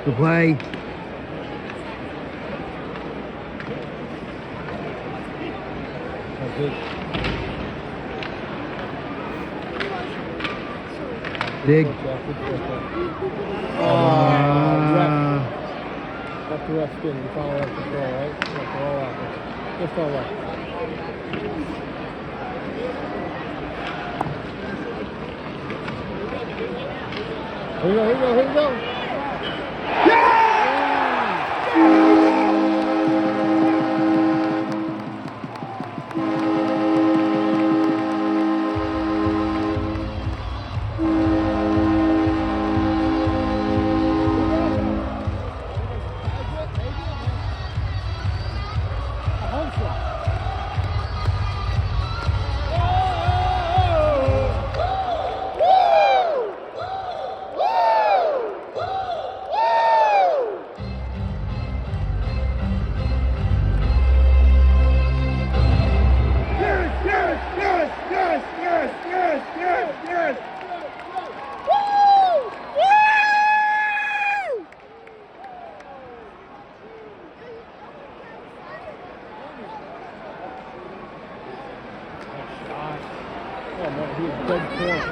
Good play. That's it. Dig. Ref. That's the ref spin. You follow that control, right? That's all out. Just all right. Here we go, here we go, here we go. Holmstrom. Yes! Woo! Woo! Oh man, he was dead close.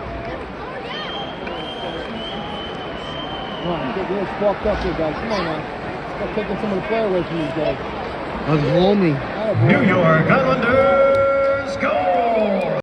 Come on, get really sparked up here, guys. Come on now. Stop taking some of the play away from these guys. That was homie. New York Islanders go!